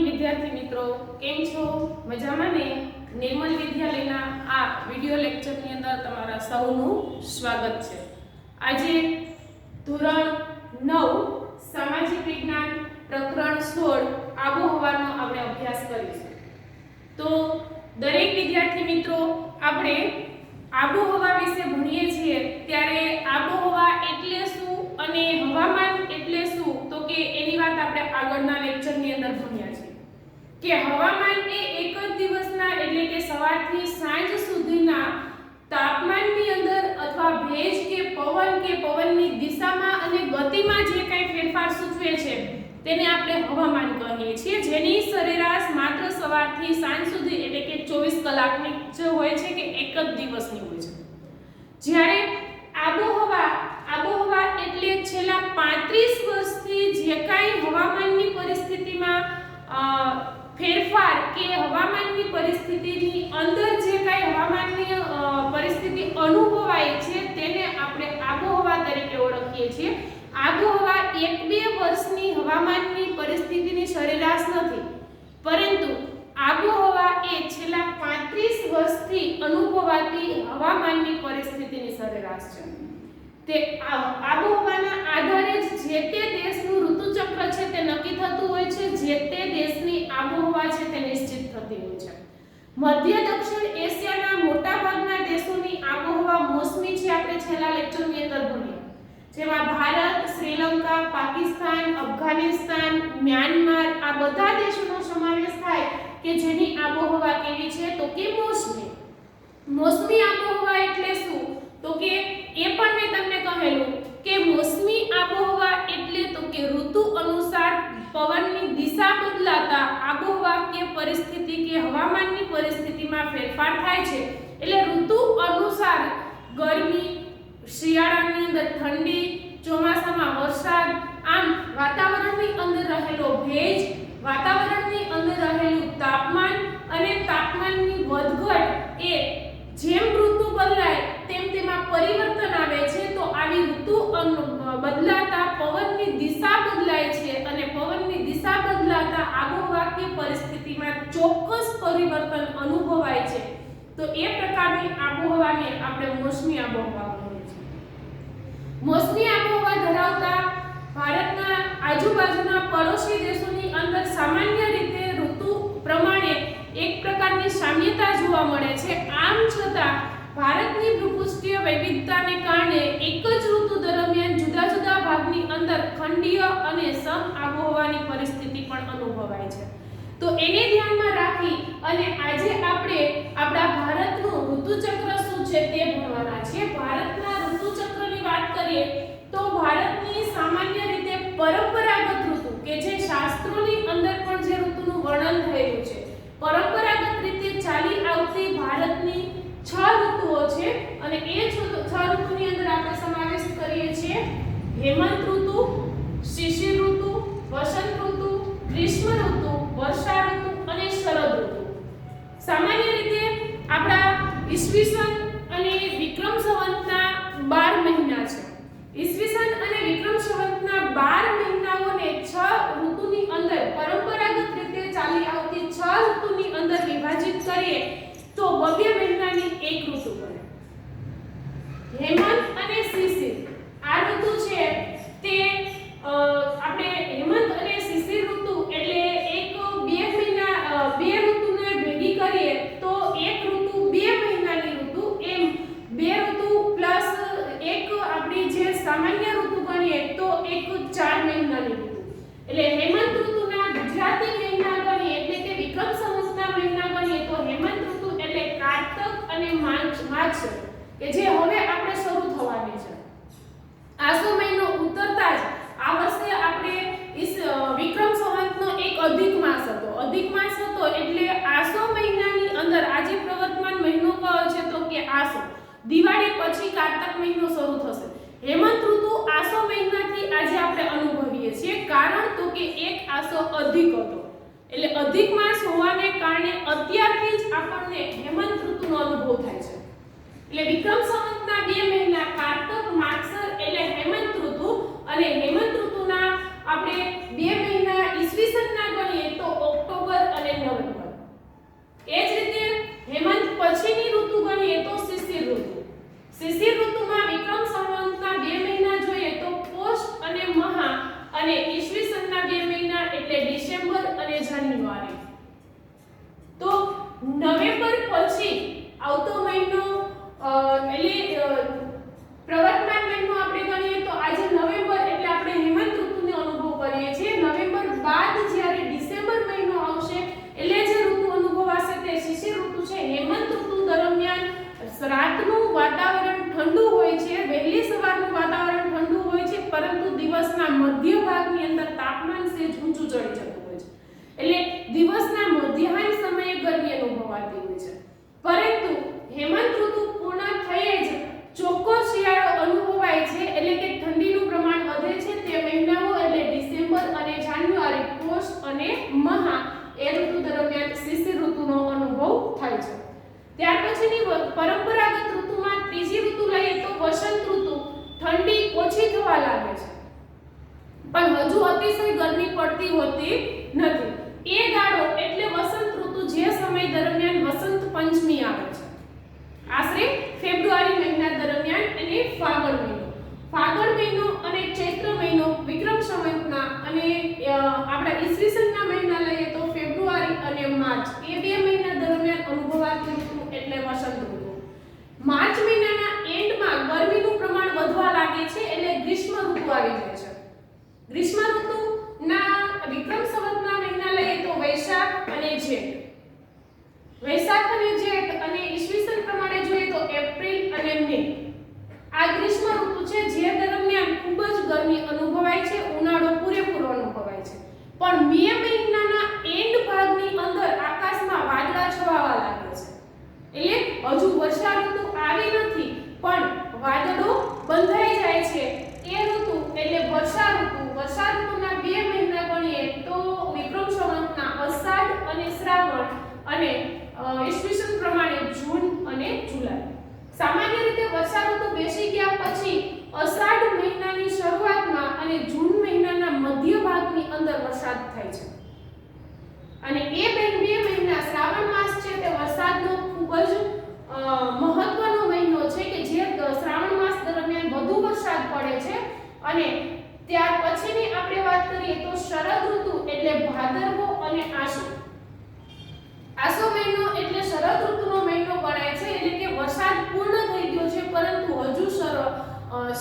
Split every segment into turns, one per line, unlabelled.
વિદ્યાર્થી મિત્રો, કેમ છો? મજામાં ને? નિર્મલ વિદ્યાલયના આ વિડિયો લેક્ચરની અંદર તમારા સૌનું સ્વાગત છે. આજે ધોરણ 9 સામાજિક વિજ્ઞાન પ્રકરણ 16 આબોહવાનો આપણે અભ્યાસ કરીશું. તો દરેક વિદ્યાર્થી મિત્રો, આપણે આબોહવા વિશે ભણીએ છીએ ત્યારે આબોહવા એટલે શું અને હવામાન એટલે શું, તો કે એની વાત આપણે આગળના લેક્ચરની અંદર ભણ્યા છે કે હવામાન એ એક જ દિવસના એટલે કે સવારથી સાંજ સુધીના તાપમાનની અંદર અથવા ભેજ કે પવનની દિશામાં અને ગતિમાં જે કંઈ ફેરફાર સૂચવે છે તેને આપણે હવામાન કહીએ છીએ, જેની સરેરાશ માત્ર સવારથી સાંજ સુધી એટલે કે 24 કલાકની જ હોય છે કે એક જ દિવસની હોય છે. જ્યારે આબોહવા એટલે છેલ્લા 35 વર્ષથી જે કાંઈ હવામાનની પરિસ્થિતિમાં ફેરફાર કે હવામાનની પરિસ્થિતિની અંદર જે કાંઈ હવામાનની પરિસ્થિતિ અનુભવાય છે તેને આપણે આબોહવા તરીકે ઓળખીએ છીએ. આબોહવા 1-2 વર્ષની હવામાનની પરિસ્થિતિની સરેરાશ નથી, પરંતુ આબોહવા એ છેલ્લા 35 વર્ષથી અનુભવાતી હવામાનની પરિસ્થિતિની સરેરાશ છે. તે આબોહવાના આધારે જ જે તે દેશનું ઋતુચક્ર છે તે નક્કી થતું હોય છે, જે તે દેશની આબોહવા છે તે નિશ્ચિત થતી હોય છે. મધ્ય દક્ષિણ એશિયાના મોટાભાગના દેશોની આબોહવા મોસમી છે. આપણે છેલ્લા લેક્ચરની અંદર ભણ્યા, જેમાં ભારત, શ્રીલંકા, પાકિસ્તાન, અફઘાનિસ્તાન, મ્યાનમાર આ બધા દેશોનો સમાવેશ થાય કે જેની આબોહવા કેવી છે, તો કે મોસમી. મોસમી આબોહવા એટલે શું, તો કે એ પણ મેં તમને કહેલું કે મોસમી આબોહવા એટલે તો કે ઋતુ અનુસાર પવનની દિશા બદલાતા આબોહવા કે પરિસ્થિતિ કે હવામાનની પરિસ્થિતિમાં ફેરફાર થાય છે. એટલે ઋતુ અનુસાર ગરમી, શિયાળાની અંદર ઠંડી, ચોમાસામાં વરસાદ, આમ વાતાવરણની અંદર રહેલો ભેજ, વાતાવરણની અંદર રહેલું તાપમાન અને તાપમાનની વધઘટ એ જેમ ઋતુ બદલાય તેમ તેમાં પરિવર્તન આવે છે. તો આવી ઋતુ બદલાતા પવનની દિશા બદલાય છે અને પવનની દિશા બદલાતા આબોહવા કે પરિસ્થિતિમાં ચોક્કસ પરિવર્તન અનુભવાય છે. તો એ પ્રકારની આબોહવાને આપણે મોસમી આબોહવા કહીએ છીએ. મોસમી આબોહવા ધરાવતા ભારતના આજુબાજુના પડોશી દેશોની અંદર સામાન્ય રીતે ઋતુ પ્રમાણે એક પ્રકારની સામ્યતા જોવા મળે છે. આમ છતાં ભારતની ભૂપૃષ્ઠીય વિવિધતાને કારણે એક જ ઋતુ દરમિયાન જુદા જુદા ભાગની અંદર ખંડીય અને સમ આબોહવાની પરિસ્થિતિ પણ અનુભવાય છે. તો એને ધ્યાનમાં રાખી અને આજે આપણે આપણા ભારતનું ઋતુચક્ર શું છે તે ભણવાના છે. ભારતના ઋતુચક્રની વાત કરીએ તો ભારતની સામાન્ય રીતે પરંપરાગત ઋતુ કે જે શાસ્ત્રોની અંદર પણ જે ઋતુનું વર્ણન થયેલું છે, પરંપરાગત રીતે ચાલી આવતી ભારતની 6 ઋતુઓ છે અને એ 6 ઋતુની અંદર આપણે સમાવેશ કરીએ છીએ હેમંત ઋતુ, શિશિર ઋતુ, વસંત ઋતુ, ગ્રીષ્મ ઋતુ, વર્ષા ઋતુ અને શરદ ઋતુ. સામાન્ય રીતે આપણા ઈસવીસન અને વિક્રમ સંવતના 12 મહિના છે. ઈસવીસન અને વિક્રમ સંવતના 12 મહિનાઓને 6 ઋતુની અંદર પરંપરાગત રીતે ચાલી આવતી 6 ઋતુની અંદર વિભાજિત કરીએ તો 2 મહિનાની એક ઋતુ બને. હેમંત અને શિશિર આ ઋતુ છે તે આપણે હેમંત અને શિશિર ઋતુ એટલે એક 2 મહિના 2 ઋતુને ભેગી કરીએ તો એક ઋતુ 2 મહિનાની ઋતુ, એમ 2 ઋતુ પ્લસ એક આપણી જે સામાન્ય ઋતુ ગણીએ તો એક 4 મહિનાની ઋતુ. એટલે હેમંત ઋતુના ગુજરાતી મહિના ગણીએ એટલે કે વિક્રમ સંવતના મહિના ગણીએ તો હેમંત ઋતુ એટલે કારતક અને માર્ચ કે જે હવે આપણે શરૂ થવાની છે. આસો મહિનો ઉતરતા જ આ વર્ષે આપણે વિક્રમ સંવતનો એક અધિક માસ હતો. અધિક માસ હતો એટલે આસો મહિનાની અંદર આજે પ્રવર્તમાન મહિનો કયો છે તો કે આસો. દિવાળી પછી કારતક મહિનો શરૂ થશે. હેમંત ઋતુ આસો મહિનાથી આજે આપણે અનુભવીએ છીએ, કારણ તો કે એક આસો અધિક હતો. એટલે અધિક માસ હોવાને કારણે અત્યારથી જ આપણને હેમંત ઋતુનો અનુભવ થાય છે. એટલે વિક્રમ સંવતના 2 મહિના કારતક, માગસર એટલે હેમંત ઋતુ અને હેમંત ઋતુના આપણે 2 મહિના ઈસવીસનના ગણીએ તો ઓક્ટોબર શિશિર ઋતુમાં વિક્રમ સંવતના 2 મહિના જોઈએ તો પોષ અને મહા અને ઈસવીસનના 2 મહિના એટલે ડિસેમ્બર અને જાન્યુઆરી. તો નવેમ્બર પછી આવતો મહિનો એટલે પ્રવર્તમાન મહિનો આપણે ગણીએ તો આજે નવેમ્બર એટલે આપણે હેમંત ઋતુનો અનુભવ કરીએ છીએ. નવેમ્બર બાદ જ્યારે ડિસેમ્બર મહિનો આવશે એટલે જે ઋતુ અનુભવાશે તે શિશિર ઋતુ છે. હેમંત ઋતુ દરમિયાન રાતનું વાતાવરણ ઠંડુ હોય છે, વહેલી સવારનું વાતાવરણ ઠંડુ હોય છે, પરંતુ દિવસના મધ્ય ભાગની અંદર તાપમાન સેજ ઊંચું ચડી જતું હોય છે. એટલે દિવસના મધ્યાહન સમયે ગરમી અનુભવાતી હોય છે. પરંતુ હેમંત ઋતુ પૂર્ણ થયે જ ચોખ્ખો શિયાળો અનુભવાય છે, એટલે કે ઠંડીનું પ્રમાણ વધે છે. તે મહિનાઓ એટલે ડિસેમ્બર અને જાન્યુઆરી, પોષ અને મહા એ ઋતુ દરમિયાન શિશિર ઋતુનો અનુભવ થાય છે. ત્યાર પછીની પરંપરાગત ઋતુમાં ત્રીજી ઋતુ લઈએ તો વસંત ઋતુ. ઠંડી ઓછી થવા લાગે છે પણ હજુ અતિશય ગરમી પડતી હોતી નથી. એ ગાળો એટલે વસંત ઋતુ જે સમય દરમિયાન વસંત પંચમી આવે છે, આશરે ફેબ્રુઆરી મહિના દરમિયાન અને ફાગણ મહિનો અને ચૈત્ર મહિનો વિક્રમ સંવતના અને આપણા ઈસવીસનના મહિના લઈએ તો ફેબ્રુઆરી અને માર્ચ એ 2 મહિના દરમિયાન અનુભવાતી ઋતુ એટલે વસંત ઋતુ. માર્ચ મહિનાના એન્ડમાં ગરમીનું પ્રમાણ વધવા લાગે છે એટલે ગ્રીષ્મ ઋતુ આવી જાય છે. ગ્રીષ્મ ઋતુના વિક્રમ સંવતના મહિના લઈએ તો વૈશાખ અને જેઠ. વૈશાખ અને જેઠ અને ઈસવીસન પ્રમાણે જોઈએ તો એપ્રિલ અને મે. આ ગ્રીષ્મ ઋતુ છે જે દરમિયાન ખૂબ જ ગરમી અનુભવાય છે, ઉનાળો પૂરેપૂરો અનુભવાય છે. પણ મે મહિનાના એન્ડ ભાગની અંદર આકાશમાં વાદળા છવાવા લાગે છે. એટલે હજુ વર્ષા ઋતુ આવી નથી પણ વાદળો બંધાઈ જાય છે. એ ઋતુ એટલે વર્ષા ઋતુ. વર્ષા ઋતુના 2 મહિના ગણીએ તો વિક્રમ સંવતના અષાઢ અને શ્રાવણ અને ઈસવીસન પ્રમાણે જૂન અને જુલાઈ. સામાન્ય રીતે વર્ષા ઋતુ બેસી ગયા પછી અષાઢ મહિનાની શરૂઆતમાં અને જૂન મહિનાના મધ્ય ભાગની અંદર વરસાદ થાય છે. અને એ 2 મહિના શ્રાવણ માસ છે તે વરસાદનો ખૂબ જ મહત્વનો મહિનો છે કે જે શ્રાવણ માસ દરમિયાન વધુ વરસાદ પડે છે. અને ત્યાર પછીની આપણે વાત કરીએ તો શરદ ઋતુ એટલે ભાદરવો અને આસો. આસો મહિનો એટલે શરદ ઋતુનો મહિનો ગણાય છે, એટલે કે વરસાદ પૂર્ણ થઈ ગયો છે પરંતુ હજુ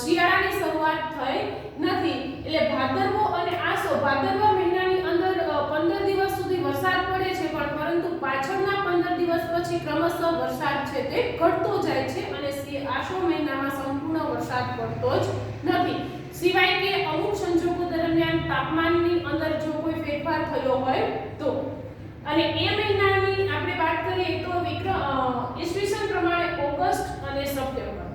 શિયાળાની શરૂઆત થઈ નથી. એટલે ભાદરવો અને આસો. ભાદરવા મહિનાની અંદર 15 દિવસ સુધી વરસાદ પડે છે પરંતુ પાછળના 15 દિવસ પછી ક્રમશઃ વરસાદ છે તે ઘટતો જાય છે અને આસો મહિનામાં સંપૂર્ણ વરસાદ પડતો જ નથી. સિવાય કે અમુક સંજોગો દરમિયાન તાપમાનની અંદર જો કોઈ ફેરફાર થયો હોય તો. અને એ મહિનાની આપણે વાત કરીએ તો ઈસવીસન પ્રમાણે ઓગસ્ટ અને સપ્ટેમ્બર.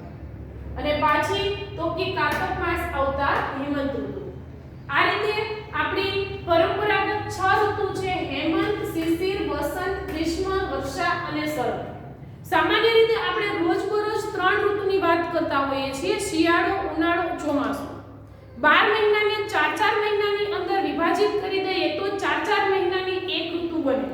અને પાછી તો કે કાર્તક માસ આવતા હેમંત ઋતુ. આ રીતે આપણી પરંપરાગત 6 ઋતુ છે: હેમંત, શિશિર, વસંત, ગ્રીષ્મ, વર્ષા અને શરદ. સામાન્ય રીતે આપણે રોજબરોજ 3 ઋતુની વાત કરતા હોઈએ છીએ: શિયાળો, ઉનાળો, ચોમાસું. 12 મહિનાને 4 મહિનાની અંદર વિભાજિત કરી દઈએ તો 4 મહિનાની એક ઋતુ બને: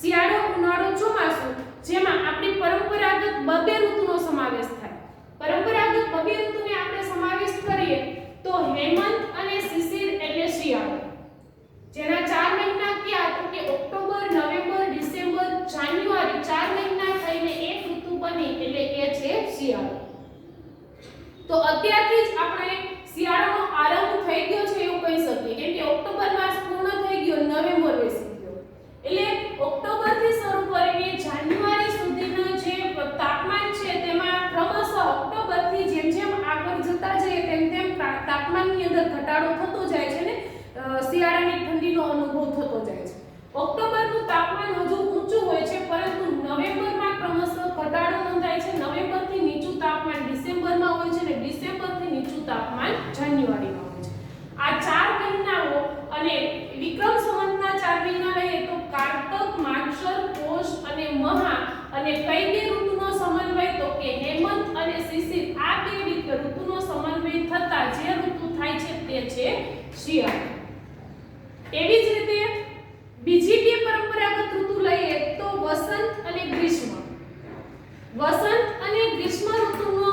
શિયાળો, ઉનાળો, ચોમાસું. જેમાં આપણી પરંપરાગત 2 ઋતુનો સમાવેશ થાય. પરંપરાગત 2 ઋતુને આપણે સમાવેશ કરીએ તો હેમંત અને શિશિર એટલે શિયાળો, જેના 4 મહિના કયા તો કે ઓક્ટોબર, નવેમ્બર, ડિસેમ્બર, જાન્યુઆરી 4 મહિના થઈને એક ઋતુ બની એટલે એ છે શિયાળો. તો અત્યારથી જ આપણે શિયાળાનો આરંભ થઈ ગયો છે એવું કહી શકીએ, કેમ કે ઓક્ટોબર માસ પૂર્ણ થઈ ગયો, નવેમ્બર બેસી ગયો. એટલે ઓક્ટોબર થી શરૂ કરીને જાન્યુઆરી સુધીનો જે તાપમાન છે તેમાં ક્રમશઃ ઓક્ટોબર થી જેમ જેમ આગળ જતા જઈએ તેમ તાપમાનની અંદર ઘટાડો થતો જાય છે ને શિયાળાની ઠંડીનો અનુભવ થતો જાય છે. ઓક્ટોબરનું તાપમાન હજુ ઊંચું હોય છે પરંતુ નવેમ્બરમાં ક્રમશઃ ઘટાડો નોંધાય છે. નવેમ્બરથી નીચું તાપમાન ડિસેમ્બરમાં હોય છે અને ડિસેમ્બરથી નીચું તાપમાન જાન્યુઆરીમાં હોય છે. આ 4 મહિનાઓ અને વિક્રમ સંવતના 4 મહિના લઈએ તો કાર્તક, માગશર, પોષ અને મહા. અને કઈ 2 ઋતુનો સમન્વય તો કે હેમંત અને શિશિર. આ 2 ઋતુનો સમન્વય થતા જે ઋતુ થાય છે તે છે શિયાળો. એવી જ રીતે બીજી 2 પરંપરાગત ઋતુ લઈએ તો વસંત અને ગ્રીષ્મ. વસંત અને ગ્રીષ્મ ઋતુનો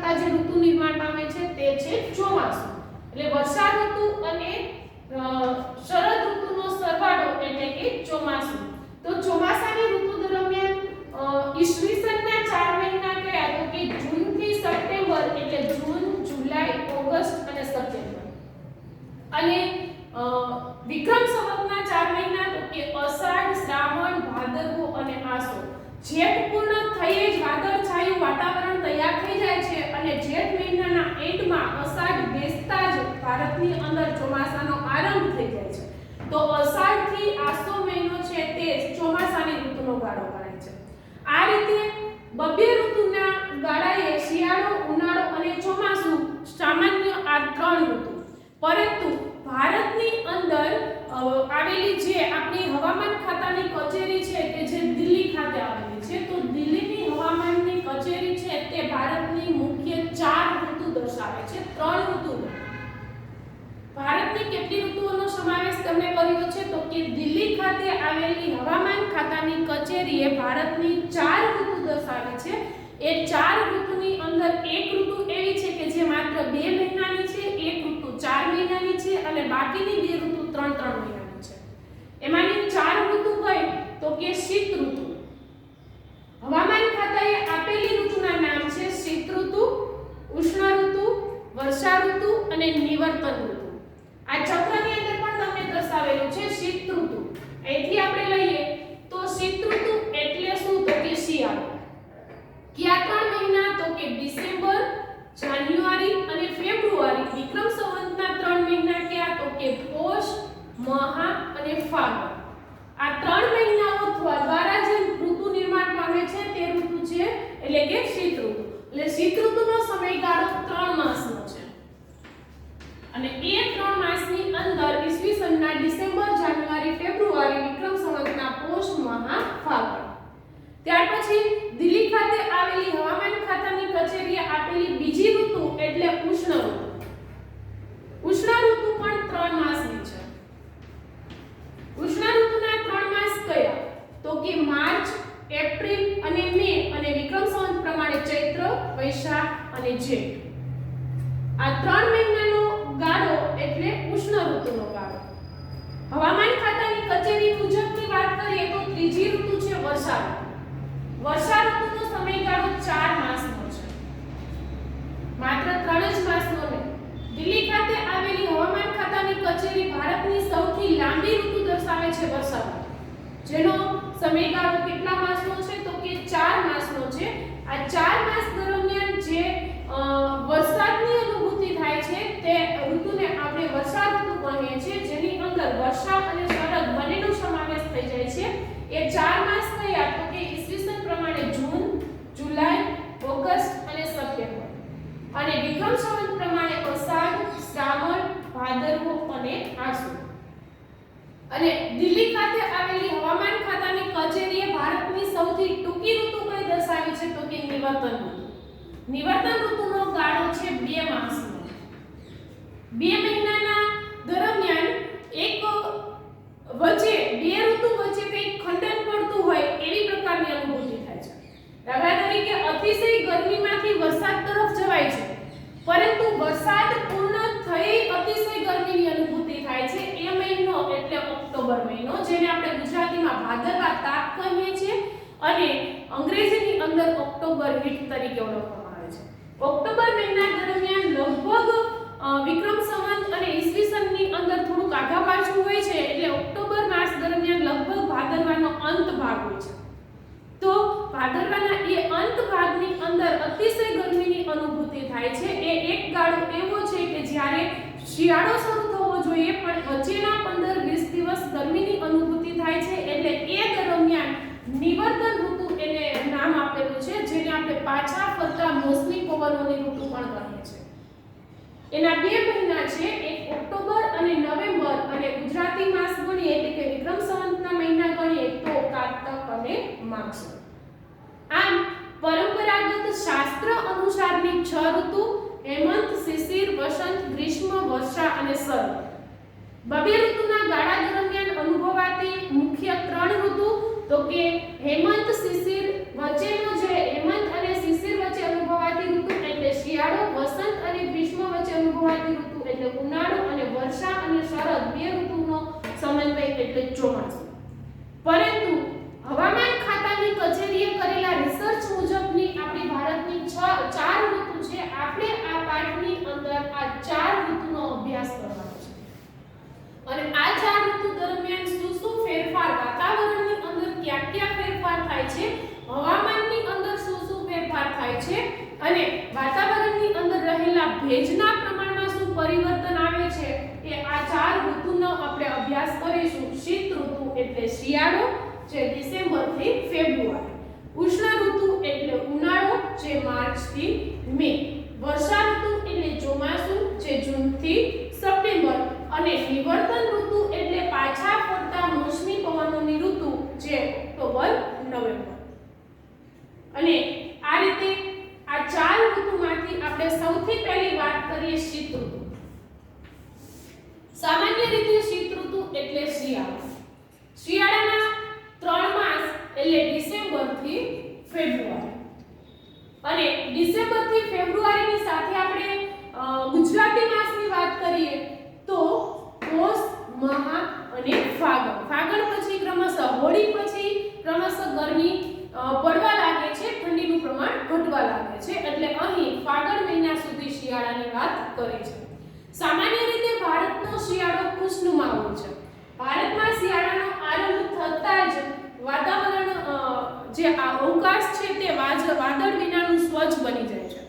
કરતા જે ઋતુ નિર્માણ પામે છે તે છે ચોમાસું. એટલે વર્ષા ઋતુ અને શરદ ઋતુનો સરવાળો એટલે કે ચોમાસું. તો ચોમાસાની ઋતુ દરમિયાન ઈસવીસનના 4 મહિના કયા? તો કે જૂન થી સપ્ટેમ્બર એટલે જૂન, જુલાઈ, ઓગસ્ટ અને સપ્ટેમ્બર. અને વિક્રમ સંવતના 4 મહિના તો કે અષાઢ, શ્રાવણ, ભાદરવો અને આસો. જેઠ પૂર્ણ થઈએ જ વાદળછાયું વાતાવરણ તૈયાર થઈ જાય છે અને જેઠ મહિનાના એન્ડમાં અષાઢ બેસતા જ ભારતની અંદર ચોમાસાનો આરંભ થઈ જાય છે. તો અષાઢ થી આસો મહિનો છે તે ચોમાસાની ઋતુનો ગાળો ગણાય છે. આ રીતે બબ્બે ઋતુના ગાળાએ શિયાળો, ઉનાળો અને ચોમાસું સામાન્ય આ 3 ઋતુ. પરંતુ ભારતની અંદર આવેલી જે આપણી હવામાન ખાતાની કચેરી છે કે જે દિલ્હી ખાતે આવેલી છે, તો દિલ્હીની હવામાનની કચેરી છે તે ભારતની મુખ્ય 4 ઋતુ દર્શાવે છે, 3 ઋતુ. ભારતની કેટલી ઋતુઓનો સમાવેશ તેમણે કર્યો છે? તો કે દિલ્હી ખાતે આવેલી હવામાન ખાતાની કચેરીએ ભારતની 4 ઋતુ દર્શાવે છે. એ 4 ઋતુની અંદર એક ઋતુ એવી છે કે જે માત્ર 2 મહિનાની છે, એક ઋતુ 4 મહિનાની છે અને બાકીની 2 ઋતુ 3-3 મહિનાની છે. એમાંની 4 ઋતુ કઈ? તો કે શીત ઋતુ. હવામાન ખાતાએ આપેલી ઋતુના નામ છે શીત ઋતુ, ઉષ્ણ ઋતુ, વર્ષા ઋતુ અને નિવર્તન ઋતુ. આ ચક્રની અંદર પણ તમને દર્શાવેલું છે શીત ઋતુ. અહીંથી આપણે લઈએ તો શીત ઋતુ એટલે શું? તો કે શિયાળો. કયા 3 મહિના? તો કે ડિસેમ્બર, જાન્યુઆરી અને ફેબ્રુઆરી. વિક્રમ સંવતના 3 મહિના કયા? તો કે પોષ, મહા અને ફાગણ. આ 3 મહિનાઓ દ્વારા જે ઋતુ નિર્માણ પામે છે તે ઋતુ છે એટલે કે શીત ઋતુ. એટલે શીત ઋતુનો સમયગાળો 3 માસનો છે અને એ 3 માસની અંદર ઈસવીસનના ડિસેમ્બર, જાન્યુઆરી, ફેબ્રુઆરી, વિક્રમ સંવતના પોષ, મહા, ફાગણ. ત્યાર પછી દિલ્હી ખાતે આવેલી હવામાન ખાતાની કચેરીએ આપેલી બીજી ઋતુ એટલે ઉષ્ણ ઋતુ. ઉષ્ણ ઋતુ પણ 3 માસની છે. ઉષ્ણ ઋતુના 3 માસ કયા? તો કે માર્ચ, એપ્રિલ અને મે અને વિક્રમ સંવત પ્રમાણે ચૈત્ર, વૈશાખ અને જેઠ. આ 3 મહિનાનો ગાળો એટલે ઉષ્ણ ઋતુનો ગાળો. હવામાન ખાતાની કચેરી મુજબની વાત કરીએ તો ત્રીજી ઋતુ છે વર્ષા ઋતુ. વર્ષા ઋતુનો સમયગાળો 4 માસનો છે, માત્ર 3 જ માસનો નહીં. દિલ્હી ખાતે આવેલી હવામાન ખાતાની કચેરી ભારતની સૌથી લાંબી ઋતુ દર્શાવે છે વર્ષા ઋતુ, જેનો સમયગાળો કેટલા માસનો છે? તો કે 4 માસનો છે. આ 4 માસ દરમિયાન જે વરસાદની અનુભૂતિ થાય છે તે ઋતુને આપણે વર્ષા ઋતુ કહીએ છીએ, જેની અંદર વર્ષા અને શરદ બંનેનો સમાવેશ થઈ જાય છે. એ 4 માસ કયા? તો કે ઈસવીસન પ્રમાણે જૂન, જુલાઈ, ઓગસ્ટ અને સપ્ટેમ્બર. અને વિક્રમ સંવત પ્રમાણે અષાઢ, શ્રાવણ, ભાદરવો અને આસો. અને દિલ્હી ખાતે આવેલી હવામાન ખાતાની કચેરીએ ભારતની સૌથી ટૂંકી ઋતુ કઈ દર્શાવી છે? તો કે નિવર્તન ઋતુ. નિવર્તન ઋતુનો ગાળો છે 2 માસનો. 2 મહિનાના દરમિયાન એક વચ્ચે 2 ઋતુ વચ્ચે કંઈક ખંડન પડતું હોય એવી પ્રકારની અનુભૂતિ થાય છે. દાખલા તરીકે અતિશય ગરમીમાંથી વરસાદ તરફ જવાય છે, પરંતુ વરસાદ પૂર્ણ થઈ અતિશય ગરમીની અનુભૂતિ થાય છે. એ મહિનો એટલે ઓક્ટોબર મહિનો, જેને આપણે ગુજરાતીમાં ભાદરવા તાપ કહીએ છીએ અને અંગ્રેજીની અંદર ઓક્ટોબર હીટ તરીકે ઓળખવામાં આવે છે. ઓક્ટોબર મહિના દરમિયાન લગભગ વિક્રમ સંવત અને ઈસવીસનની અંદર થોડુંક આગા પાછું હોય છે, એટલે ઓક્ટોબર માસ દરમિયાન લગભગ ભાદરવાનો અંત ભાગ હોય છે. તો ભાદરવાના એ અંત ભાગની અંદર અતિશય ગરમીની અનુભૂતિ થાય છે. એ એક ગાળો એવો છે કે જ્યારે શિયાળો શરૂ થવો જોઈએ પણ વચ્ચેના 15-20 દિવસ ગરમીની અનુભૂતિ થાય છે, એટલે એ દરમિયાન નિવર્તન ઋતુ એને નામ આપેલું છે, જેને આપણે પાછા ફરતા મોસમી પવનોની ઋતુ પણ કહીએ છીએ. એના 2 મહિના છે, એક ઓક્ટોબર અને નવેમ્બર, અને ગુજરાતી માસ ગણીએ એટલે કે વિક્રમ સંવતના મહિના ગણીએ તો કારતક અને માગશર. આમ પરંપરાગત શાસ્ત્ર અનુસારની 6 ઋતુ હેમંત, શિશિર, વસંત, ગ્રીષ્મ, વર્ષા અને શરદ. બબે ઋતુના ગાળા દરમિયાન અનુભવાતી મુખ્ય 3 ઋતુ તો કે હેમંત, શિશિર વચ્ચેનો જે હેમંત અને શિશિર વચ્ચે અનુભવાતી ઋતુ એટલે શિયાળો થાય છે અને વાતાવરણની અંદર રહેલા ભેજના પ્રમાણમાં શું પરિવર્તન આવે છે એ આ 4 ઋતુનો આપણે અભ્યાસ કરીશું. શીત ઋતુ એટલે શિયાળો જે ડિસેમ્બર થી ફેબ્રુઆરી, ઉષ્ણ ઋતુ એટલે ઉનાળો જે માર્ચ થી મે, વર્ષા ઋતુ એટલે ચોમાસું જે જૂન થી સપ્ટેમ્બર અને નિવર્તન ઋતુ એટલે પાછા ફરતા મોસમી પવનોની ઋતુ જે ઓક્ટોબર નવેમ્બર. અને આ રીતે આ 4 ઋતુમાંથી આપણે સૌથી પહેલી વાત કરીએ શીત ઋતુ. સામાન્ય રીતે શીત ઋતુ એટલે શિયાળો. શિયાળાના 3 માસ એટલે ડિસેમ્બર થી ફેબ્રુઆરી. અને ડિસેમ્બર થી ફેબ્રુઆરીની સાથે આપણે ગુજરાતી માસની વાત કરીએ તો પોષ, મહા અને ફાગણ. ફાગણ પછી ક્રમશઃ હોળી પછી ક્રમશઃ ગરમી પડવા લાગે છે, ઠંડીનું પ્રમાણ ઘટવા લાગે છે. એટલે અહીં ફાગણ મહિના સુધી શિયાળાની વાત કરી છે. સામાન્ય રીતે ભારતનો શિયાળો ખુશનુમા હોય છે. ભારતમાં શિયાળાનો આરંભ થતાં જ વાતાવરણ જે આ અવકાશ છે તે વાદળ વિનાનું સ્વચ્છ બની જાય છે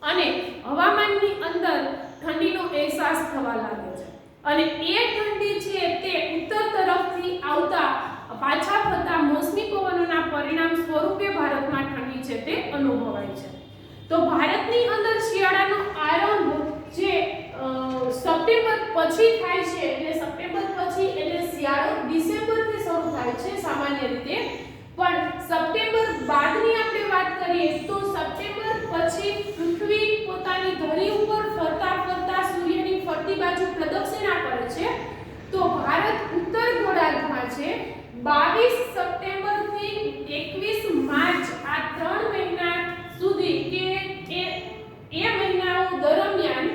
અને હવામાનની અંદર ઠંડીનો અહેસાસ થવા લાગે છે. અને એ ઠંડી છે તે ઉત્તર તરફથી આવતા પાછા ફરતા મોસમી પવનોના પરિણામ સ્વરૂપે ભારતમાં ઠંડી છે તે અનુભવાય છે. તો ભારતની અંદર શિયાળાનો આરંભ જે સપ્ટેમ્બર પછી થાય છે, એટલે સપ્ટેમ્બર પછી એટલે શિયાળો ડિસેમ્બર થી શરૂ થાય છે સામાન્ય રીતે. પણ સપ્ટેમ્બર બાદની આપણે વાત કરીએ તો સપ્ટેમ્બર પછી પૃથ્વી પોતાની ધરી ઉપર ફરતા ફરતા સૂર્યની ફરતી બાજુ પ્રદક્ષિણા કરે છે. તો ભારત ઉત્તર ગોળાર્ધમાં છે. 22 સપ્ટેમ્બર થી 21 માર્ચ આ 3 મહિના સુધી કે એ મહિનાઓ દરમિયાન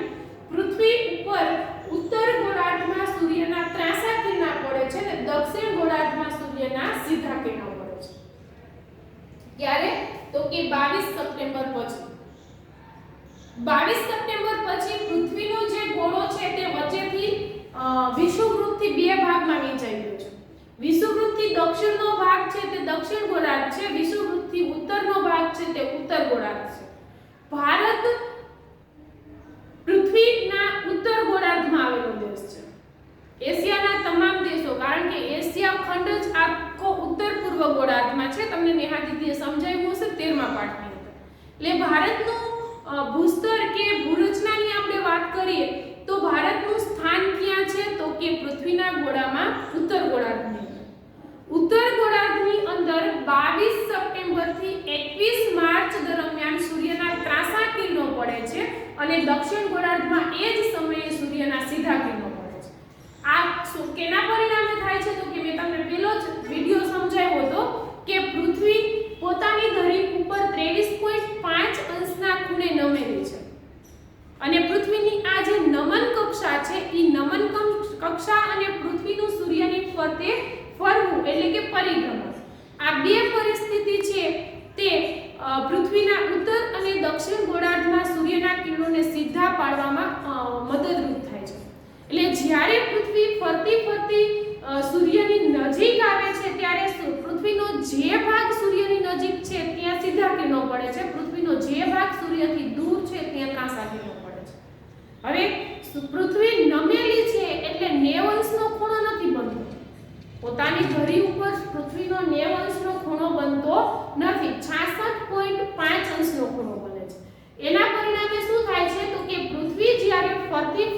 પૃથ્વી ઉપર ઉત્તર ગોળાર્ધમાં સૂર્યના ત્રાંસા કિરણો પડે છે અને દક્ષિણ ગોળાર્ધમાં સૂર્યના સીધા કિરણો પડે છે. ક્યારે? તો કે 22 સપ્ટેમ્બર પછી. 22 સપ્ટેમ્બર પછી પૃથ્વીનો જે ગોળો છે તે વચ્ચેથી વિષુવવૃત્તથી 2 ભાગમાં વહેંચાઈ ગયો છે. વિષુવવૃત્તથી દક્ષિણનો ભાગ છે તે દક્ષિણ ગોળાર્ધ છે, વિષુવવૃત્તથી ઉત્તરનો ભાગ છે તે ઉત્તર ગોળાર્ધ છે. ભારત પૃથ્વીના ઉત્તર ગોળાર્ધમાં આવેલો દેશ છે. એશિયાના તમામ દેશો, કારણ કે એશિયા ખંડ જ આખો ઉત્તર પૂર્વ ગોળાર્ધમાં છે. તમને નેહા દીદીએ સમજાવ્યું હશે 13મા પાઠની અંદર. એટલે ભારતનું ભૂસ્તર કે ભૂરચનાની આપણે વાત કરીએ તો ભારતનું સ્થાન ક્યાં છે? તો કે પૃથ્વીના ગોળામાં ઉત્તર ગોળાર્ધની અંદર. ઉત્તર ગોળાર્ધની અંદર 22 સપ્ટેમ્બર થી 21 માર્ચ દરમિયાન સૂર્યના ત્રાંસા કિરણો પડે છે અને દક્ષિણ ગોળાર્ધમાં એ જ સમયે સૂર્યના સીધા કિરણો પડે છે. આ કેના પરિણામે થાય છે? તો કે મેં તમને પહેલો જ વિડિયો સમજાવ્યો હતો કે પૃથ્વી પોતાની ધરી ઉપર 23.5 અંશના ખૂણે નમેલી છે અને પૃથ્વીની આ જે નમન કક્ષા છે એ નમન કક્ષા અને પૃથ્વીનું સૂર્યની ફરતે ફરવું એટલે કે પરિભ્રમણ, આ બે પરિસ્થિતિ છે તે પૃથ્વીના ઉત્તર અને દક્ષિણ ગોળાર્ધમાં સૂર્યના કિરણોને સીધા પાડવામાં મદદરૂપ થાય છે. એટલે જ્યારે પૃથ્વી ફરતી સૂર્યની નજીક આવે છે ત્યારે પૃથ્વીનો જે ભાગ સૂર્યની નજીક છે ત્યાં સીધા કિરણો પડે છે, પૃથ્વીનો જે ભાગ સૂર્યથી દૂર છે ત્યાં ત્રાંસા કિરણો પડે છે. હવે પૃથ્વી નમેલી છે એટલે 90 અંશનો ખૂણો નથી બનતો. પોતાની ધરી ઉપર પૃથ્વીનો 90 અંશનો ખૂણો બનતો નથી, 66.5 અંશનો ખૂણો બને છે. એના પરિણામે શું થાય છે? તો કે પૃથ્વી જ્યારે ફરતી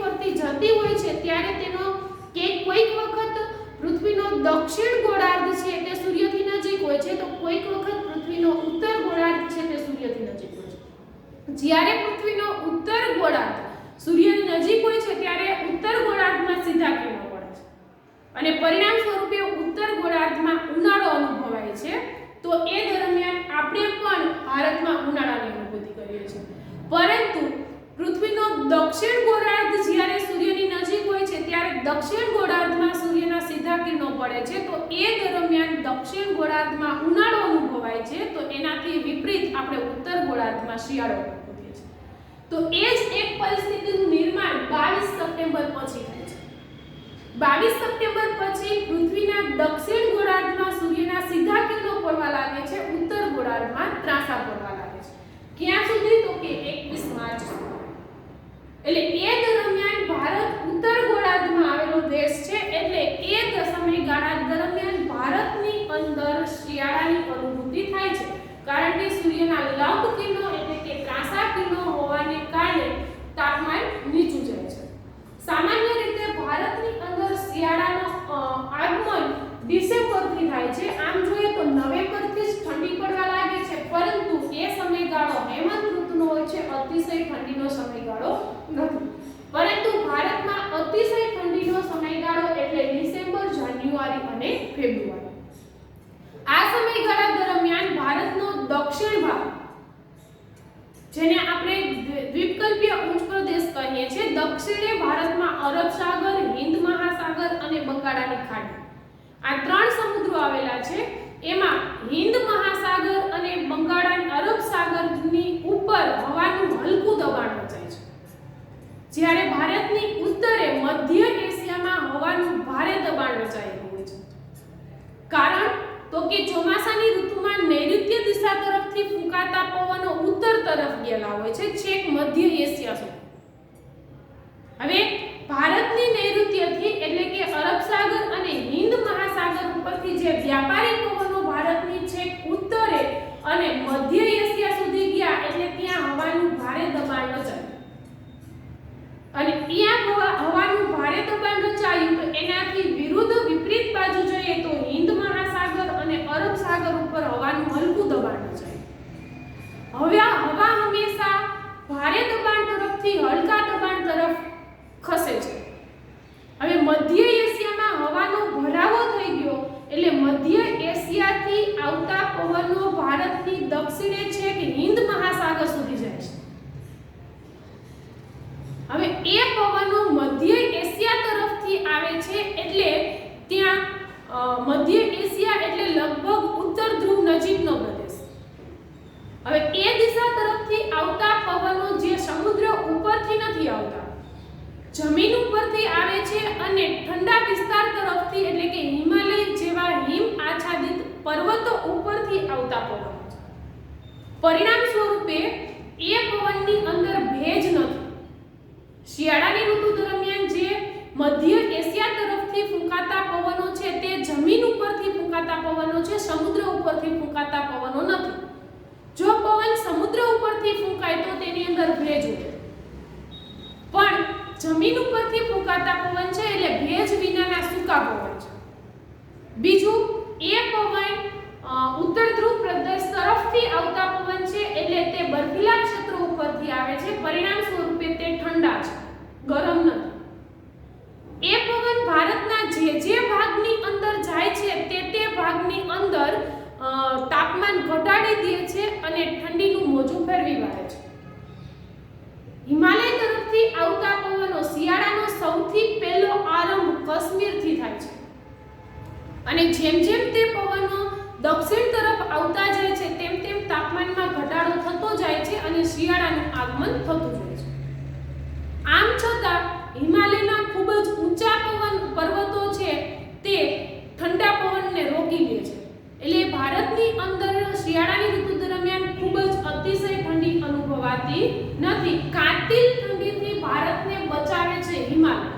જતી હોય છે ત્યારે તેનો કોઈક વખત પૃથ્વીનો દક્ષિણ ગોળાર્ધ છે તે સૂર્યથી નજીક હોય છે, તો કોઈક વખત પૃથ્વીનો ઉત્તર ગોળાર્ધ છે તે સૂર્યથી નજીક હોય છે. જ્યારે પૃથ્વીનો ઉત્તર ગોળાર્ધ સૂર્યની નજીક હોય છે ત્યારે ઉત્તર ગોળાર્ધમાં સીધા કિરણો પડે છે અને પરિણામ સ્વરૂપે ઉત્તર ગોળાર્ધમાં ઉનાળો અનુભવાય છે. તો એ દરમિયાન આપણે પણ ભારતમાં ઉનાળાની અનુભૂતિ કરીએ છીએ. પરંતુ પૃથ્વીનો દક્ષિણ ગોળાર્ધ જ્યારે સૂર્યની નજીક હોય છે ત્યારે દક્ષિણ ગોળાર્ધમાં સૂર્યના સીધા કિરણો પડે છે, તો એ દરમિયાન દક્ષિણ ગોળાર્ધમાં ઉનાળો અનુભવાય છે. તો એનાથી વિપરીત આપણે ઉત્તર ગોળાર્ધમાં શિયાળો અનુભવીએ છીએ. તો એ જ એક પરિસ્થિતિનું નિર્માણ 22 સપ્ટેમ્બર પછી થાય છે. 22 સપ્ટેમ્બર પછી પૃથ્વીના દક્ષિણ ગોળાર્ધમાં સૂર્યના સીધા કિરણો પડવા લાગે છે, ઉત્તર ગોળાર્ધમાં ત્રાંસા પડવા લાગે છે. ક્યાં સુધી? તો કે 21 માર્ચ સુધી. એટલે એ દરમિયાન ભારત ઉત્તર ગોળાર્ધમાં આવેલો દેશ છે, એટલે એ સમયગાળા દરમિયાન ભારતની અંદર શિયાળાની અનુભૂતિ થાય છે, કારણ કે સૂર્યના લંબ કિરણો એટલે કે ત્રાંસા કિરણો હોવાને કારણે તાપમાન નીચું જાય છે. સામાન્ય રીતે ભારતની અંદર શિયાળાનો આગમન ડિસેમ્બરથી થાય છે. આમ જોઈએ તો નવેમ્બરથી જ ઠંડી પડવા લાગે છે, પરંતુ એ સમયગાળો હેમંત ઋતુનો હોય છે, અતિશય ઠંડીનો સમયગાળો નથી. પરંતુ ભારતમાં અતિશય ઠંડીનો સમયગાળો એટલે ડિસેમ્બર, જાન્યુઆરી અને ફેબ્રુઆરી. આ સમયગાળા દરમિયાન ભારતનો દક્ષિણ ભાગ, જેને આપણે દ્વીપકલ્પીય ઉચ્ચ પ્રદેશ કહીએ છીએ, દક્ષિણે ભારતમાં અરબ સાગર, હિન્દ મહાસાગર અને બંગાળાની ખાડી, આ ત્રણ સમુદ્રો આવેલા છે. એમાં હિન્દ મહાસાગર અને બંગાળા અરબ સાગરની ઉપર હવાનું હલકું દબાણ રચાય છે, જ્યારે ભારતની ઉત્તરે મધ્ય એશિયામાં હવાનું ભારે દબાણ રચાયેલું હોય છે. કારણ તો કે ચોમાસાની ઋતુમાં નૈઋત્ય દિશા તરફથી ફૂંકાતા પવનો ઉત્તર તરફ ગયેલા હોય છે, છેક મધ્ય એશિયા સુધી. હવે ભારતની નૈઋત્યથી એટલે કે અરબ સાગર અને હિન્દ મહાસાગર ઉપરથી જે વ્યાપારી પવનો ભારતની છેક ઉત્તરે અને મધ્ય એશિયા સુધી ગયા, એટલે ત્યાં હવાનું ભારે દબાણ રચાયું. અને ત્યાં હવાનું ભારે દબાણ રચાયું તો એનાથી વિરુદ્ધ વિપરીત બાજુ જોઈએ તો હિન્દ મહાસાગર અને અરબ સાગર ઉપર હવાનું હલકું દબાણ રચાયું. હવે હવા હંમેશા ભારે દબાણ તરફથી હલકા દબાણ તરફ ખસે છે. હવે મધ્ય એશિયામાં હવાનો ભરાવો થઈ ગયો, એટલે મધ્ય એશિયાથી આવતા પવનો ભારતની દક્ષિણે છે કે હિન્દ મહાસાગર સુધી જાય છે. હવે એ પવનો મધ્ય એશિયા તરફથી આવે છે, એટલે ત્યાં મધ્ય એશિયા એટલે લગભગ ઉત્તર ધ્રુવ નજીકનો પ્રદેશ. હવે એ દિશા તરફથી આવતા પવનો જે સમુદ્ર ઉપરથી નથી આવતા, જમીન ઉપરથી આવે છે અને ઠંડા વિસ્તાર તરફથી એટલે કે હિમાલય જેવા હિમ આચ્છાદિત પર્વતો ઉપરથી આવતા પવનો છે. પરિણામ સ્વરૂપે એ પવનની અંદર ભેજ નથી. શિયાળાની ઋતુ દરમિયાન જે મધ્ય એશિયા તરફથી ફૂંકાતા પવનો છે તે જમીન ઉપરથી ફૂંકાતા પવનો છે, સમુદ્ર ઉપરથી ફૂંકાતા પવનો નથી. જો પવન સમુદ્ર ઉપરથી ફૂંકાય તો તેની અંદર ભેજ હોય, પણ જમીન ઉપરથી ફૂંકાતા પવન છે એટલે ભેજ વિનાના સૂકા પવન છે. બીજું, એ પવન ઉત્તર ધ્રુવ પ્રદેશ તરફથી આવતા પવન છે, એટલે તે બર્ફીલા ક્ષેત્રો ઉપરથી આવે છે. પરિણામ સ્વરૂપે તે ઠંડા છે, ગરમ નથી. એ પવન ભારતના જે ભાગની અંદર જાય છે તે ભાગની અંદર તાપમાન ઘટાડી દે છે અને ઠંડીનું મોજું ફેરવી વાળે છે. હિમાલય તરફથી આવતા પવનો શિયાળાનો સૌથી પહેલો આરંભ કાશ્મીરથી થાય છે, અને જેમ જેમ તે પવનો દક્ષિણ તરફ આવતા જાય છે તેમ તેમ તાપમાનમાં ઘટાડો થતો જાય છે અને શિયાળાનું આગમન થતું જાય છે. આમ છતાં હિમાલયના ખૂબ જ ઊંચા પર્વતો છે તે ઠંડા પવનને રોકી લે છે, એટલે ભારતની અંદર શિયાળાની ઋતુ દરમિયાન ખૂબ જ અતિશય ઠંડી અનુભવાતી નથી. કાતિલ ઠંડીથી ભારતને બચાવે છે હિમાલય.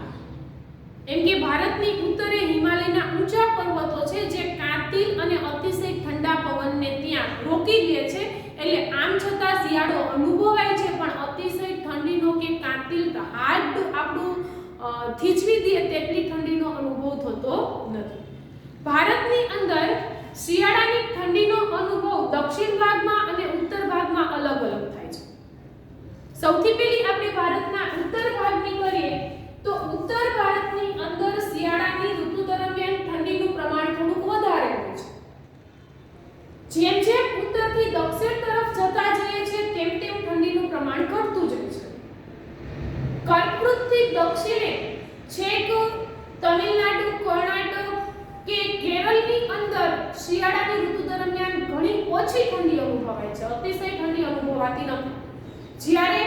એમ કે ભારતની ઉત્તરે હિમાલયના ઊંચા પર્વતો છે જે કાતિલ અને અતિશય ઠંડા પવનને ત્યાં રોકી લે છે, એટલે આમ છતાં શિયાળો અનુભવાય છે, પણ અતિશય ઠંડીનો કે કાતિલ હાર્ડ આપણું થીજવી દે તેટલી ઠંડીનો અનુભવ થતો નથી. ભારતની અંદર શિયાળાની ઠંડીનો અનુભવ દક્ષિણ ભાગમાં અને ઉત્તર ભાગમાં અલગ અલગ થાય છે. સૌથી પહેલી આપણે ભારતના ઉત્તર ભાગની કરીએ તો ઉત્તર ભારતની અંદર શિયાળાની ઋતુ દરમિયાન ઠંડીનું પ્રમાણ થોડુંક વધારે હોય છે. જેમ જેમ ઉત્તરથી દક્ષિણ તરફ જતા જઈએ છે તેમ તેમ ઠંડીનું પ્રમાણ ઘટતું જાય છે. કર્કવૃતથી દક્ષિણે છેક તમિલનાડુ, કર્ણાટક કે કેરળની અંદર શિયાળાની ઋતુ દરમિયાન ઘણી ઓછી ઠંડી અનુભવાય છે, અતિશય ઠંડી અનુભવાતી નથી. જ્યારે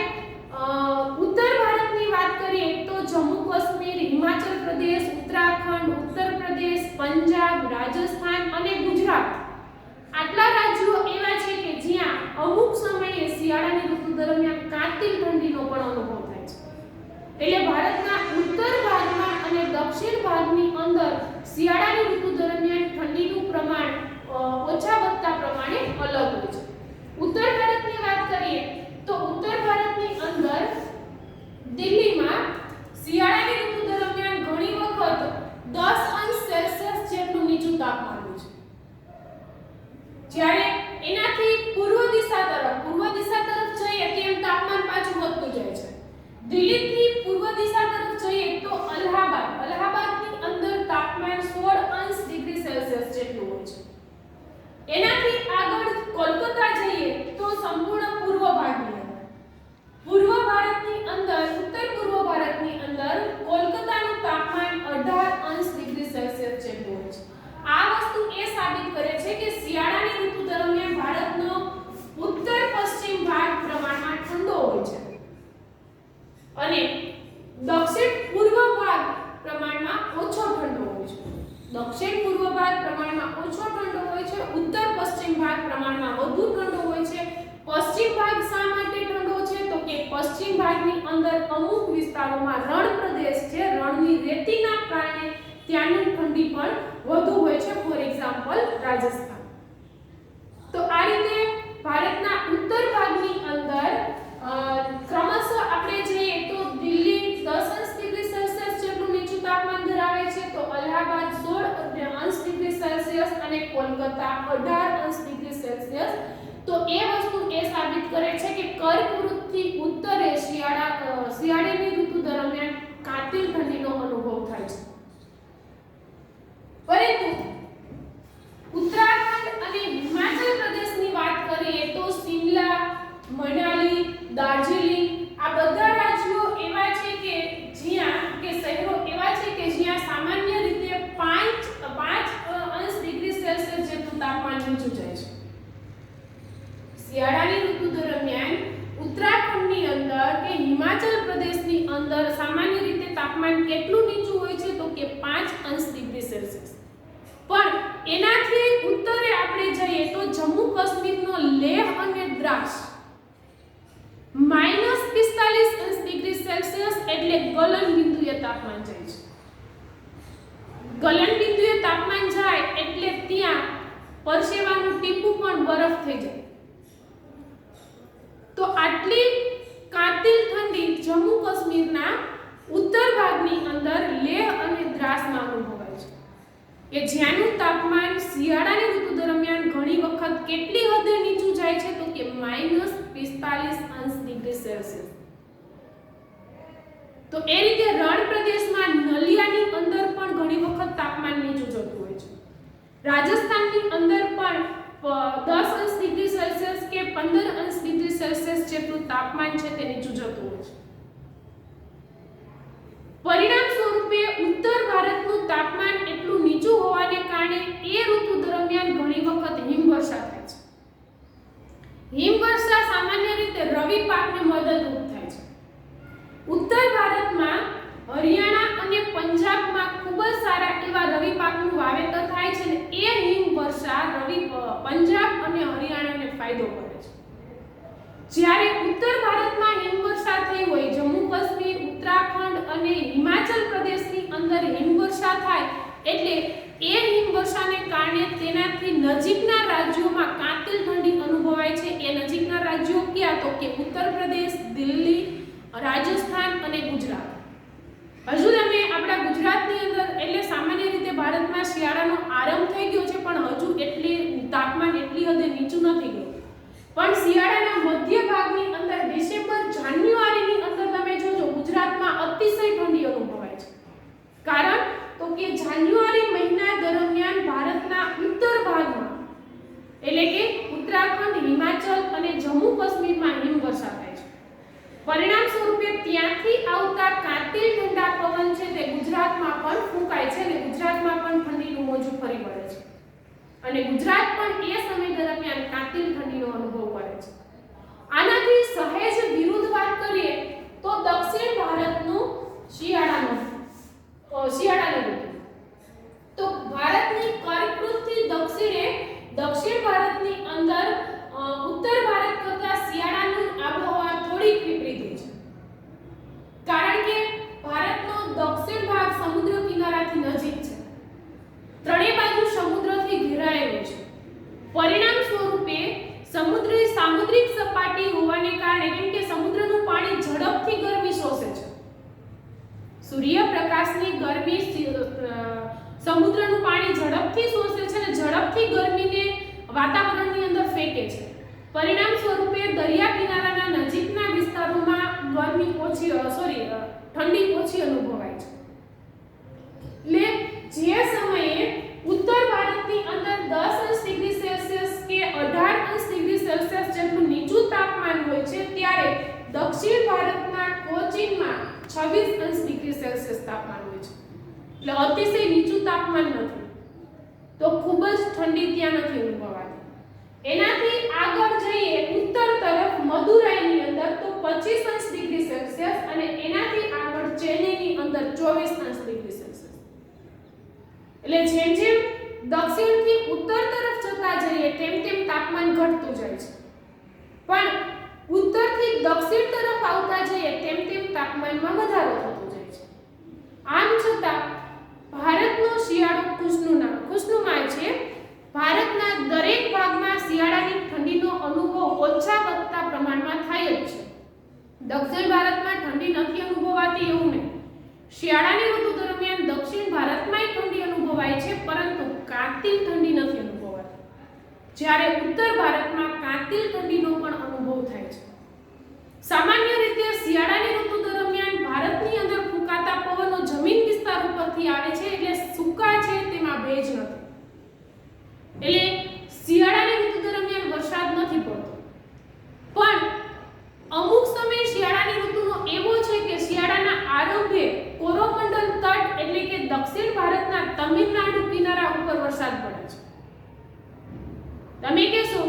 ઉત્તર ભારતની વાત કરીએ તો જમ્મુ કાશ્મીર, હિમાચલ પ્રદેશ, ઉત્તરાખંડ, ઉત્તર પ્રદેશ, પંજાબ, રાજસ્થાન અને ગુજરાત આટલા રાજ્યો એવા છે કે જ્યાં અમુક સમયે શિયાળાની ઋતુ દરમિયાન કાતિલ ઠંડીનો પણ અનુભવ થાય છે. એટલે ભારતના ઉત્તર ભાગમાં અને દક્ષિણ ભાગની અંદર શિયાળાની ઋતુ દરમિયાન ઠંડીનું પ્રમાણ ઓછા વધતા પ્રમાણે અલગ હોય છે. ઉત્તર ભારતની વાત કરીએ તો ઉત્તર ભારતની અંદર દિલ્હીમાં શિયાળાની ઋતુ દરમિયાન ઘણી વખત 10 અંશ સેલ્સિયસ જેટલું નીચું તાપમાન હોય છે. જ્યારે એનાથી પૂર્વ દિશા તરફ જઈએ તેમ તાપમાન પાછું વધતું જાય છે. દિલ્હીથી પૂર્વ દિશા તરફ જઈએ તો અલ્હાબાદની અંદર તાપમાન 16 અંશ ડિગ્રી સેલ્સિયસ જેટલું હોય છે. એનાથી આગળ કોલકાતા જઈએ તો સંપૂર્ણ પૂર્વ ભારતની અંદર ઉત્તર પૂર્વ ભારતની અંદર કોલકાતાનું તાપમાન 18 અંશ ડિગ્રી સેલ્સિયસ જેટલું હોય છે. આ વસ્તુ એ સાબિત કરે છે કે શિયાળાની ઋતુ દરમિયાન ભારતનો ઉત્તર પશ્ચિમ ભાગ પ્રમાણમાં ઠંડો હોય છે અને દક્ષિણ પૂર્વ ભાગ પ્રમાણમાં ઓછો ઠંડો હોય છે. દક્ષિણ પૂર્વ ભાગ પ્રમાણમાં ઓછો ઠંડો હોય છે, ઉત્તર પશ્ચિમ ભાગ પ્રમાણમાં વધુ ઠંડો હોય છે. પશ્ચિમ ભાગ શા માટે ઠંડો છે તો કે પશ્ચિમ ભાગની અંદર અમુક વિસ્તારોમાં રણ પ્રદેશ છે, રણની રેતીના કારણે ત્યાંની ઠંડી પણ વધુ હોય છે, ફોર એક્ઝામ્પલ રાજસ્થાન. તો આ રીતે ભારતના ઉત્તર ભાગની અંદર ક્રમશઃ આપણે જોઈએ તો દિલ્હી 10 અંશ ડિગ્રી સેલ્સિયસ જેટલું નીચું તાપમાન ધરાવે છે, તો અલ્હાબાદ 16 અંશ ડિગ્રી સેલ્સિયસ અને કોલકાતા 18 અંશ ડિગ્રી સેલ્સિયસ. તો એ વસ્તુ એ સાબિત કરે છે કે કર્કવૃતથી ઉત્તરે શિયાળાની ઋતુ દરમિયાન કાતિલ ઠંડીનો અનુભવ થાય છે. પરંતુ ઉત્તરાખંડ અને હિમાચલ પ્રદેશની વાત કરીએ તો શિમલા, મનાલી, દાર્જિલિંગ આ બધા રાજ્યો એવા છે કે શહેરો એવા છે કે જ્યાં સામાન્ય રીતે 5 અંશ ડિગ્રી સેલ્સિયસ જેટલું તાપમાન નીચું જાય છે. શિયાળાની ઋતુ દરમિયાન ઉત્તરાખંડની અંદર કે હિમાચલ પ્રદેશની અંદર સામાન્ય રીતે તાપમાન કેટલું નીચું હોય છે તો કે 5 અંશ ડિગ્રી સેલ્સિયસ. પણ એનાથી ઉત્તરે આપણે જઈએ તો જમ્મુ કાશ્મીરનો લેહ અને દ્રાસ -45 અંશ ડિગ્રી સેલ્સિયસ એટલે ગલન બિંદુએ તાપમાન જાય છે. ગલન બિંદુએ તાપમાન જાય એટલે ત્યાં પરસેવાનું ટીપું પણ બરફ થઈ જાય. તો આટલી કાતિલ ઠંડી જમ્મુ કાશ્મીરના ઉત્તર ભાગની અંદર લેહ અને દ્રાસમાં અનુભવાય છે કે જ્યાંનું તાપમાન શિયાળાની ઋતુ દરમિયાન ઘણી વખત કેટલી હદે નીચું જાય છે તો કે -45 અંશ ડિગ્રી સેલ્સિયસ. તો એ રીતે રણ પ્રદેશમાં નલિયાની અંદર પણ ઘણી વખત તાપમાન નીચું જતું હોય છે. રાજસ્થાનની અંદર પણ 10 અંશ ડિગ્રી સેલ્સિયસ કે 15 અંશ ડિગ્રી સેલ્સિયસ જેટલું તાપમાન છે તે નીચું જતું હોય છે. પરિણામ સ્વરૂપે ઉત્તર ભારતનું તાપમાન એટલું નીચું હોવાને કારણે એ ઋતુ દરમિયાન ઘણી વખત હિમવર્ષા થાય છે. હિમવર્ષા સામાન્ય રીતે રવિ પાકને મદદરૂપ થાય છે. ઉત્તર ભારતમાં હરિયાણા અને પંજાબમાં ખૂબ જ સારા એવા રવિ પાકનું વાવેતર થાય છે અને એ હિમવર્ષા પંજાબ અને હરિયાણાને ફાયદો કરે છે. જ્યારે ઉત્તર ભારતમાં હિમવર્ષા થઈ હોય, જમ્મુ કાશ્મીર, ઉત્તરાખંડ અને હિમાચલ પ્રદેશની અંદર હિમવર્ષા થાય એટલે એ હિમવર્ષાને કારણે તેનાથી નજીકના રાજ્યોમાં કાતિલ ઠંડી અનુભવાય છે. એ નજીકના રાજ્યો કયા તો કે ઉત્તર પ્રદેશ, દિલ્હી, રાજસ્થાન અને ગુજરાત. હજુ તમે આપણા ગુજરાતની અંદર એટલે સામાન્ય રીતે ભારતમાં શિયાળાનો આરંભ થઈ ગયો છે પણ હજુ તાપમાન એટલી હદે નીચું નથી ગયું. પણ શિયાળાના મધ્ય ભાગની અંદર ડિસેમ્બર જાન્યુઆરીની અંદર તમે જોજો ગુજરાતમાં અતિશય ઠંડી અનુભવાય છે. કારણ તો કે જાન્યુઆરી મહિના દરમિયાન ભારતના ઉત્તર ભાગમાં એટલે કે ઉત્તરાખંડ, હિમાચલ અને જમ્મુ કાશ્મીરમાં હિમવર્ષા થાય છે. પરિણામ સ્વરૂપે ત્યાંથી આવતા કાતિલ ઠંડા પવન છે તે ગુજરાતમાં પણ ફૂંકાય છે અને ગુજરાતમાં પણ ઠંડીનું મોજું ફરી વળે છે અને ગુજરાત પણ એ સમય દરમિયાન કાતિલ ઠંડીનો અનુભવ કરે છે. આનાથી સહેજ વિરુદ્ધ વાત કરીએ તો દક્ષિણ ભારતનું શિયાળાની ઋતુ. તો ભારતની કર્કવૃતથી દક્ષિણ ભારતની અંદર ઉત્તર ભારત કરતા શિયાળાનું સૂર્યપ્રકાશની ગરમી સમુદ્રનું પાણી ઝડપથી શોષે છે અને ઝડપથી ગરમીને વાતાવરણની અંદર ફેંકે છે. પરિણામ સ્વરૂપે દરિયા કિનારાના નજીકના વિસ્તારોમાં ઠંડી ઓછી અનુભવાય છે. એટલે જે સમયે ઉત્તર ભારતની અંદર 10°C કે 18°C જેટલું નીચું તાપમાન હોય છે, ત્યારે દક્ષિણ ભારતમાં કોચીનમાં 26°C તાપમાન હોય છે. એટલે અતિશય નીચું તાપમાન નથી, તો ખૂબ જ ઠંડી ત્યાં નથી અનુભવાતી. એનાથી આગળ જઈએ ઉત્તર તરફ મદુરાઈની અંદર તો 25°C અને એનાથી આગળ ચેન્નઈની અંદર 24°C. એટલે જેમ જેમ દક્ષિણથી ઉત્તર તરફ જતા જઈએ તેમ તેમ તાપમાન ઘટતું જાય છે, પણ ઉત્તરથી દક્ષિણ તરફ આવતા જઈએ તેમ તેમ તાપમાનમાં વધારો થતો જાય છે. આમ છતાં ભારતનો શિયાળો ખુશનુમા છે. ભારતના દરેક ભાગમાં શિયાળાની ઠંડીનો અનુભવ ઓછા વધતા પ્રમાણમાં થાય જ છે. દક્ષિણ ભારતમાં ઠંડી નથી અનુભવાતી એવું નહીં. શિયાળાની ઋતુ દરમિયાન દક્ષિણ ભારતમાંય ઠંડી અનુભવાય છે, પરંતુ કાતિલ ઠંડી નથી અનુભવાતી. જ્યારે ઉત્તર ભારતમાં કાતિલ ઠંડીનો પણ અનુભવ થાય છે. સામાન્ય રીતે શિયાળાની ઋતુ દરમિયાન ભારતની અંદર ફૂંકાતા પવનો જમીન વિસ્તાર ઉપરથી આવે છે, એટલે સૂકા છે તેમાં ભેજ નથી. એટલે શિયાળાની ઋતુ દરમિયાન વરસાદ નથી પડતો, પણ અમુક સમય શિયાળાની ઋતુનો એવો છે કે શિયાળાના આરંભે કોરોમંડલ તટ એટલે કે દક્ષિણ ભારતના તમિલનાડુ કિનારા ઉપર વરસાદ પડે છે. તમે કહેશો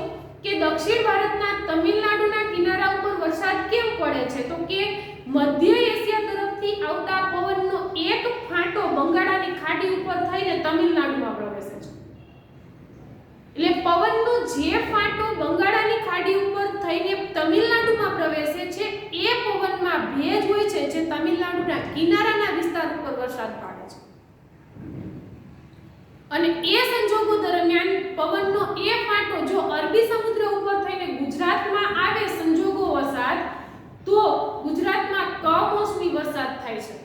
કે દક્ષિણ ભારતના તમિલનાડુના કિનારા ઉપર વરસાદ કેમ પડે છે, તો કે મધ્ય એશિયા તરફથી આવતા પવનનો એક ફાંટો બંગાળાની ખાડી ઉપર થઈને તમિલનાડુમાં પ્રવેશે છે. એટલે પવનનો જે ફાંટો બંગાળાની ખાડી ઉપર થઈને તમિલનાડુમાં પ્રવેશે છે, એ પવનમાં ભેજ હોય છે, જે તમિલનાડુના કિનારાના વિસ્તાર ઉપર વરસાદ પાડે છે. અને એ સંજોગો દરમિયાન પવનનો એ ફાંટો જો અરબી સમુદ્ર ઉપર થઈને ગુજરાતમાં આવે સંજોગો વરસાદ, તો ગુજરાતમાં કમોસમી વરસાદ થાય છે,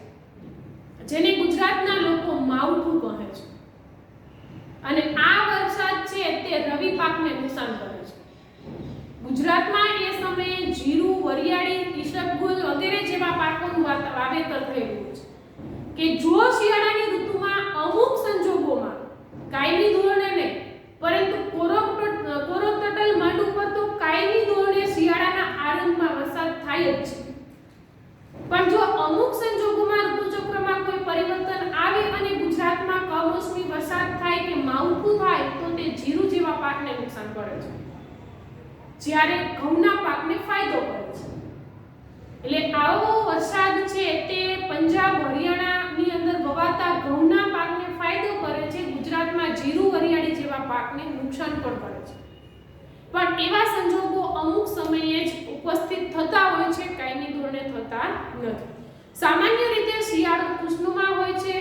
જેને ગુજરાતના લોકો માવઠું કહે છે. અને આ વરસાદ છે તે રવિ પાકને નુકસાન કરે છે. ગુજરાતમાં એ સમયે જીરું, વરિયાળી, ઈસબગુલ વગેરે જેવા પાકોનું વાવેતર થયેલું છે કે જો શિયાળાની ઋતુમાં અમુક સંજોગોમાં, કાયમી ધોરણે નહીં, પરંતુ કોરોતટલ મંડ ઉપર તો કાયમી ધોરણે શિયાળાના આરંભમાં વરસાદ થાય જ છે, પણ જો અમુક સંજોગોમાં ઋતુચક્રમાં કોઈ પરિવર્તન આવે અને ગુજરાતમાં કમોસમી વરસાદ થાય કે માવઠું થાય, તો તે જીરું જેવા પાકને નુકસાન કરે છે, જ્યારે ઘઉંના પાકને ફાયદો કરે છે. એટલે આવો વરસાદ છે તે પંજાબ, હરિયાણાની અંદર વવાતા ઘઉંના પાકને ફાયદો કરે છે, ગુજરાતમાં જીરું, વરિયાળી જેવા પાકને નુકસાન પણ કરે છે. પણ એવા સંજોગો અમુક સમયે જ ઉપસ્થિત થતા હોય છે, કાયમી ધોરણે થતા નથી. સામાન્ય રીતે શિયાળો ખુશનુમા હોય છે.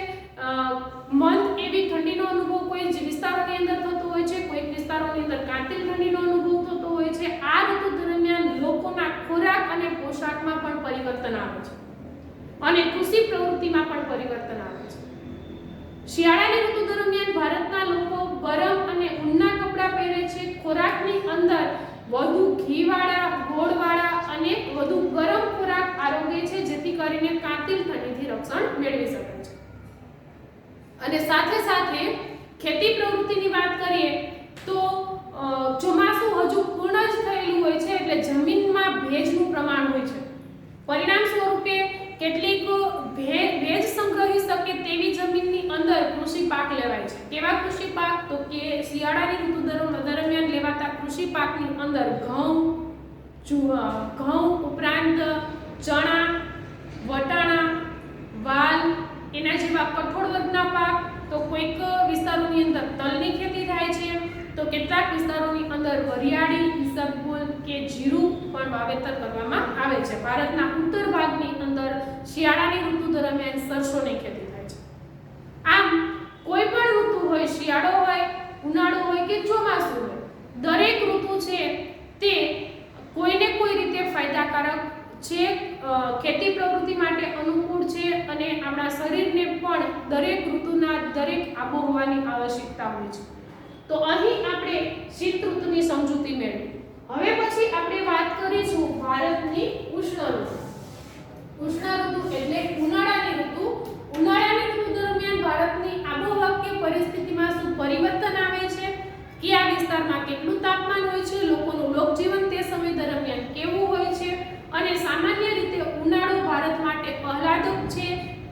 મંદ એવી ઠંડીનો અનુભવ કોઈ વિસ્તારોની અંદર થતો હોય છે, કોઈક વિસ્તારોની અંદર કાતિલ ઠંડીનો અનુભવ થતો હોય છે. આ ઋતુ દરમિયાન લોકોના ખોરાક અને પોશાકમાં પણ પરિવર્તન આવે છે અને કૃષિ પ્રવૃત્તિમાં પણ પરિવર્તન આવે છે. શિયાળાની ઋતુ દરમિયાન ભારતના લોકો ગરમ અને ઊનના કપડાં પહેરે છે. ખોરાકની અંદર વધુ ઘીવાળા, ગોળવાળા અને વધુ ગરમ ખોરાક આરોગ્ય છે, જેથી કરીને કાતિલ ઠંડીથી રક્ષણ મેળવી શકે છે. અને સાથે સાથે ખેતી પ્રવૃત્તિની વાત કરીએ તો ચોમાસું હજુ પૂર્ણ જ થયેલું હોય છે, એટલે જમીનમાં ભેજનું પ્રમાણ હોય છે. પરિણામ સ્વરૂપે કેટલીક ભેજ સંગ્રહી શકે તેવી જમીનની અંદર કૃષિ પાક લેવાય છે. કેવા કૃષિ પાક? તો કે શિયાળાની ઋતુ દરમિયાન લેવાતા કૃષિ પાકની અંદર ઘઉં ઉપરાંત ચણા, વટાણા, વાલ, એના જેવા કઠોળ વર્ગના પાક, તો કોઈક વિસ્તારોની અંદર તલની ખેતી થાય છે, તો કેટલાક વિસ્તારોની અંદર વરિયાળી, ઈસબગુલ કે જીરું પણ વાવેતર કરવામાં આવે છે. ભારતના ઉત્તર ભાગની અંદર શિયાળાની ઋતુ દરમિયાન સરસોની ખેતી થાય છે. આમ કોઈ પણ ઋતુ હોય, શિયાળો હોય, ઉનાળો હોય કે ચોમાસું હોય, દરેક ઋતુ છે તે કોઈને કોઈ રીતે ફાયદાકારક છે, ખેતી પ્રવૃત્તિ માટે અનુકૂળ છે અને આપણા શરીરને પણ દરેક ઋતુના દરેક આબોહવાની આવશ્યકતા હોય છે. તો અહીં આપણે શીત ઋતુની સમજૂતી મેળવી. હવે પછી આપણે વાત કરીશું ભારતની ઉષ્ણ ઋતુ. ઉષ્ણ ઋતુ એટલે ઉનાળાની ઋતુ. ઉનાળાની ઋતુ દરમિયાન ભારતની આબોહવા કે પરિસ્થિતિમાં શું પરિવર્તન આવે છે, કયા વિસ્તારમાં કેટલું તાપમાન હોય છે, લોકોનું લોકજીવન તે સમય દરમિયાન કેવું હોય છે અને સામાન્ય રીતે ઉનાળો ભારત માટે આહલાદક છે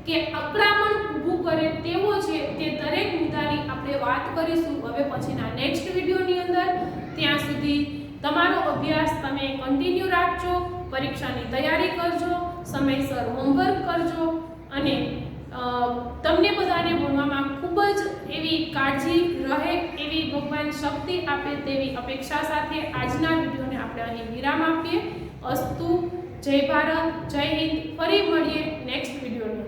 કે આક્રમણ ઊભું કરે તેવો છે, તે દરેક મુદ્દાની આપણે વાત કરીશું હવે પછીના નેક્સ્ટ વિડિયોની અંદર. ત્યાં સુધી તમારો અભ્યાસ તમે કન્ટિન્યુ રાખજો, પરીક્ષાની તૈયારી કરજો, સમયસર હોમવર્ક કરજો અને તમને બધાને ભણવામાં ખૂબ જ એવી કાળજી રહે એવી ભગવાન શક્તિ આપે તેવી અપેક્ષા સાથે આજના વિડીયોને આપણે અહીં વિરામ આપીએ. અસ્તુ. જય ભારત, જય હિન્દ. ફરી મળીએ નેક્સ્ટ વિડીયોની